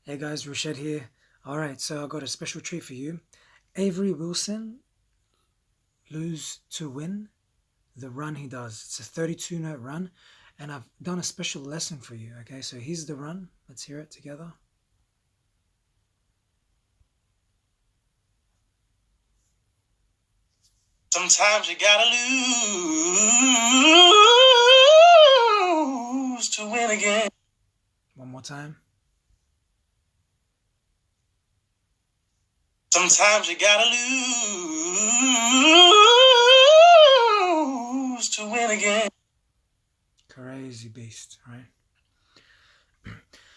Hey guys, Rushed here. Alright, so I got a special treat for you. Avery Wilson, lose to win, the run he does. It's a 32 note run, and I've done a special lesson for you. Okay, so here's the run. Let's hear it together. Sometimes you gotta lose to win again. One more time. Sometimes you gotta lose to win again. Crazy beast, right?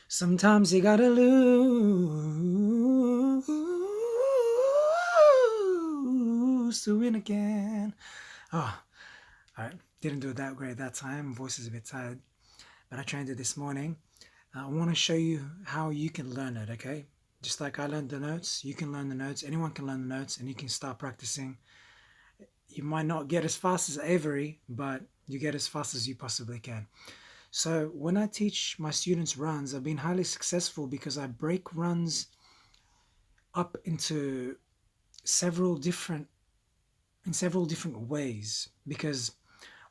Sometimes you gotta lose to win again. Oh, alright. Didn't do it that great that time. Voice is a bit tired, but I trained it this morning. I want to show you how you can learn it, okay? Just like I learned the notes, you can learn the notes. Anyone can learn the notes, and you can start practicing. You might not get as fast as Avery, but you get as fast as you possibly can. So when I teach my students runs, I've been highly successful because I break runs up into several different ways. Because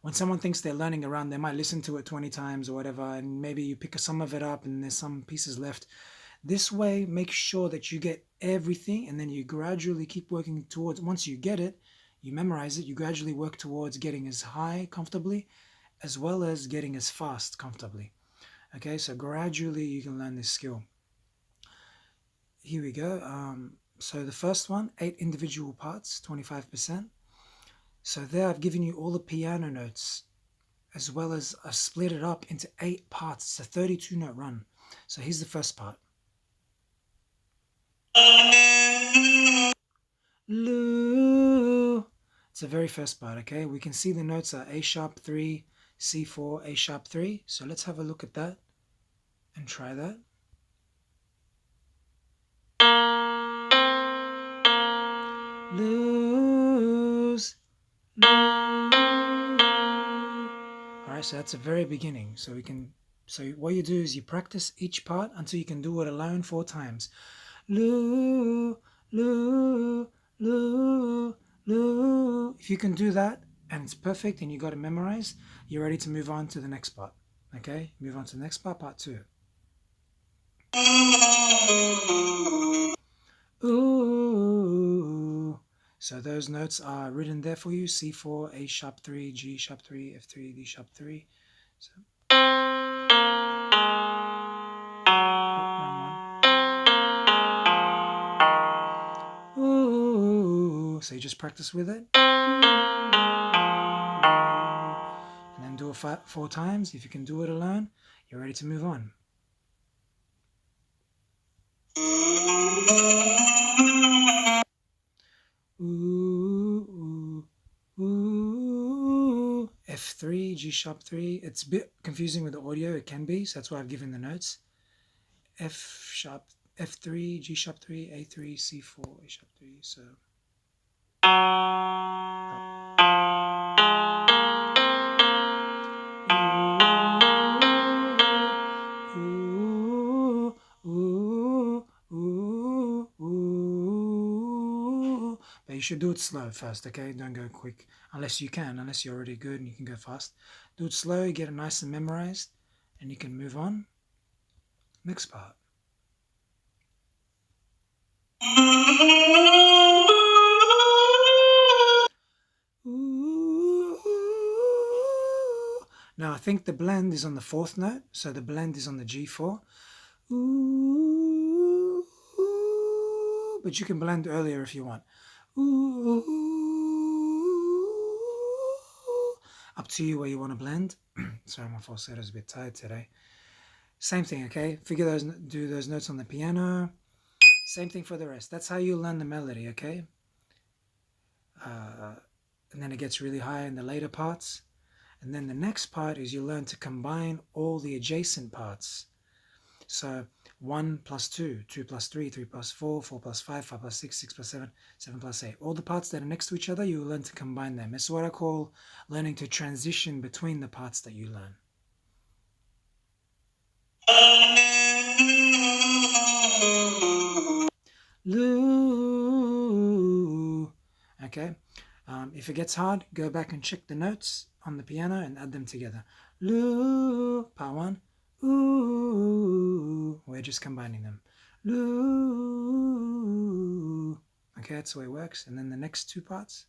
when someone thinks they're learning a run, they might listen to it 20 times or whatever, and maybe you pick some of it up and there's some pieces left. This way, make sure that you get everything, and then you gradually keep working towards, once you get it, you memorize it, you gradually work towards getting as high comfortably as well as getting as fast comfortably. Okay, so gradually you can learn this skill. Here we go. So the first one, 8 individual parts, 25%. So there I've given you all the piano notes, as well as I've split it up into 8 parts. It's a 32 note run. So here's the first part. Loo. It's the very first part, okay? We can see the notes are A sharp 3, C4, A sharp 3. So let's have a look at that and try that. Lose. Alright, so that's the very beginning. So what you do is you practice each part until you can do it alone 4 times. Loo, loo, loo, loo. If you can do that and it's perfect and you got it memorized, you're ready to move on to the next part. Okay, move on to the next part, part 2. Ooh. So those notes are written there for you. C4, A sharp 3, G sharp 3, F3, D sharp 3. So, ooh. So you just practice with it. And then do it 4 times. If you can do it alone, you're ready to move on. Ooh, ooh, ooh. F3, G sharp 3. It's a bit confusing with the audio. It can be, so that's why I've given the notes. F sharp, F3, G sharp 3, A3, C4, A sharp 3. So. Ooh, ooh, ooh, ooh. But you should do it slow first, okay? Don't go quick, unless you can, unless you're already good and you can go fast. Do it slow, get it nice and memorized, and you can move on. Next part. Now I think the blend is on the 4th note, so the blend is on the G4. Ooh, but you can blend earlier if you want. Ooh, up to you where you want to blend. Sorry, my falsetto is a bit tired today. Same thing, okay? Do those notes on the piano. Same thing for the rest. That's how you learn the melody, okay? And then it gets really high in the later parts. And then the next part is you learn to combine all the adjacent parts. So 1 plus 2, 2 plus 3, 3 plus 4, 4 plus 5, 5 plus 6, 6 plus 7, 7 plus 8. All the parts that are next to each other, you learn to combine them. It's what I call learning to transition between the parts that you learn. If it gets hard, go back and check the notes on the piano and add them together. Loo, part one. Ooh, we're just combining them. Loo. Okay, that's the way it works. And then the next two parts.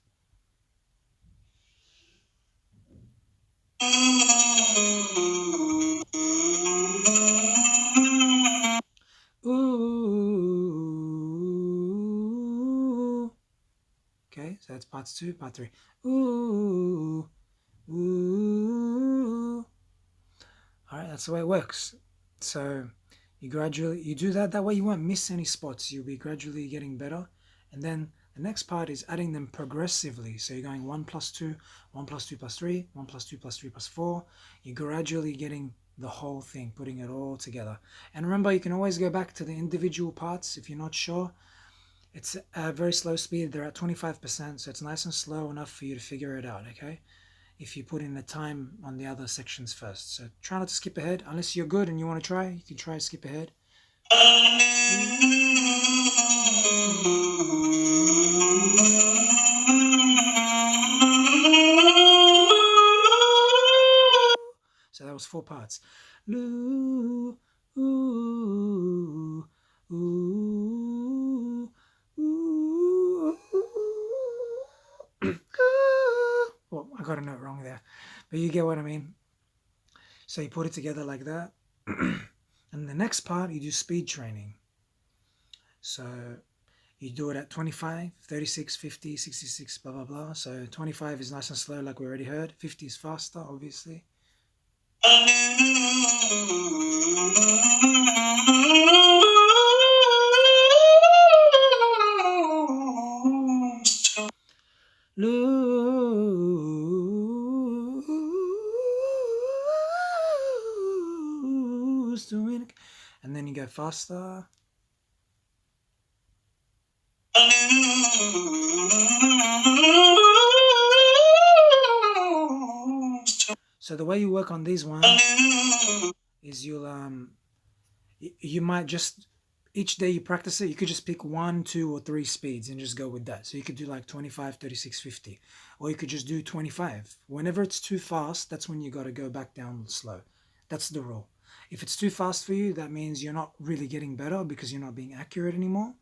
Ooh. Okay, so that's parts two, part three. Ooh. Ooh. All right, that's the way it works. So you do that way you won't miss any spots. You'll be gradually getting better. And then the next part is adding them progressively. So you're going 1 plus 2, 1 plus 2 plus 3, 1 plus 2 plus 3 plus 4. You're gradually getting the whole thing, putting it all together. And remember, you can always go back to the individual parts if you're not sure. It's a very slow speed. They're at 25%, so it's nice and slow enough for you to figure it out, okay? If you put in the time on the other sections first. So try not to skip ahead. Unless you're good and you want to try, you can try to skip ahead. So that was 4 parts. Loo, ooh, ooh, ooh, well, I got a note wrong there, but you get what I mean. So you put it together like that. And the next part, you do speed training. So you do it at 25, 36, 50, 66, blah, blah, blah. So 25 is nice and slow, like we already heard. 50 is faster, obviously. Lose doing, and then you go faster. So the way you work on these ones is you might just each day you practice it, you could just pick 1, 2, or 3 speeds and just go with that. So you could do like 25, 36, 50, or you could just do 25. Whenever it's too fast, that's when you got to go back down slow. That's the rule. If it's too fast for you, that means you're not really getting better because you're not being accurate anymore.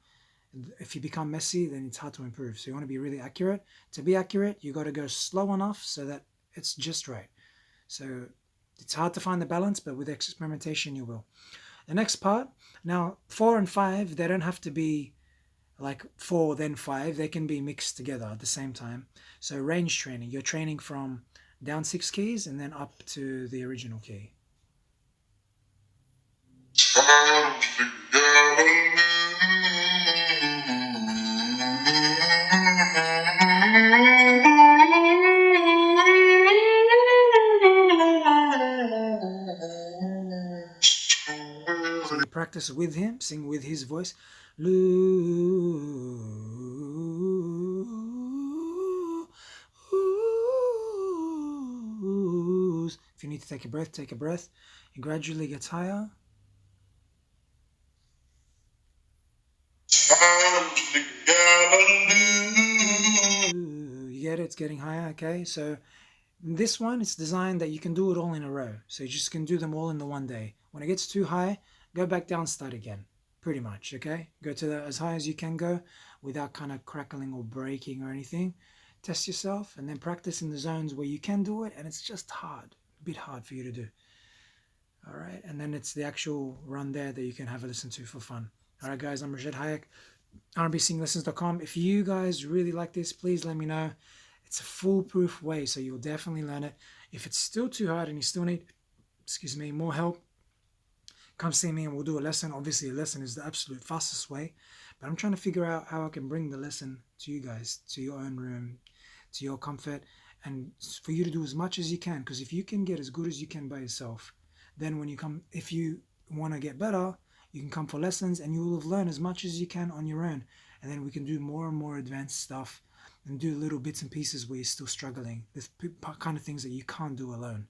If you become messy, then it's hard to improve. So you want to be really accurate. To be accurate, you got to go slow enough so that it's just right. So it's hard to find the balance, but with experimentation, you will. The next part, now 4 and 5, they don't have to be like 4 then 5. They can be mixed together at the same time. So range training, you're training from down 6 keys and then up to the original key. So you practice with him, sing with his voice. Lose. If you need to take a breath, take a breath. It gradually gets higher. You get it? It's getting higher, okay? So this one, it's designed that you can do it all in a row. So you just can do them all in the one day. When it gets too high, go back down, start again. Pretty much, okay? Go to as high as you can go without kind of crackling or breaking or anything. Test yourself and then practice in the zones where you can do it and it's just hard, a bit hard for you to do. All right, and then it's the actual run there that you can have a listen to for fun. All right, guys, I'm Rajed Hayek, rnbsinglessons.com. If you guys really like this, please let me know. It's a foolproof way, so you'll definitely learn it. If it's still too hard and you still need, more help, come see me and we'll do a lesson. Obviously, a lesson is the absolute fastest way, but I'm trying to figure out how I can bring the lesson to you guys, to your own room, to your comfort, and for you to do as much as you can. Because if you can get as good as you can by yourself, then when you come, if you want to get better, you can come for lessons and you will have learned as much as you can on your own. And then we can do more and more advanced stuff and do little bits and pieces where you're still struggling. There's kind of things that you can't do alone,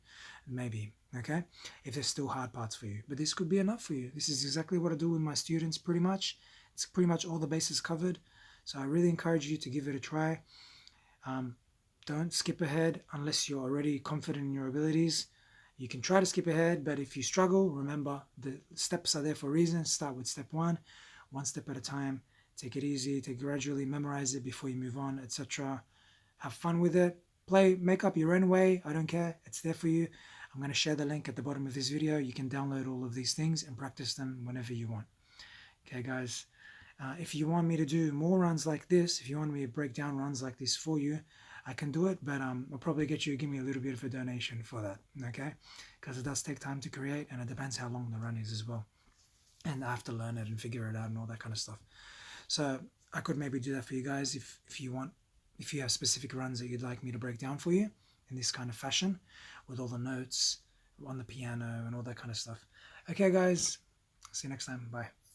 maybe, okay? If there's still hard parts for you. But this could be enough for you. This is exactly what I do with my students pretty much. It's pretty much all the bases covered. So I really encourage you to give it a try. don't skip ahead unless you're already confident in your abilities. You can try to skip ahead, but if you struggle, remember the steps are there for a reason. Start with step one step at a time. Take it easy, take it gradually, memorize it before you move on, etc. Have fun with it. Play, make up your own way. I don't care. It's there for you. I'm going to share the link at the bottom of this video. You can download all of these things and practice them whenever you want. Okay, guys. If you want me to do more runs like this, if you want me to break down runs like this for you, I can do it, but I'll probably get you to give me a little bit of a donation for that, okay? Because it does take time to create, and it depends how long the run is as well. And I have to learn it and figure it out and all that kind of stuff. So I could maybe do that for you guys if you want, if you have specific runs that you'd like me to break down for you in this kind of fashion, with all the notes on the piano and all that kind of stuff. Okay, guys, see you next time. Bye.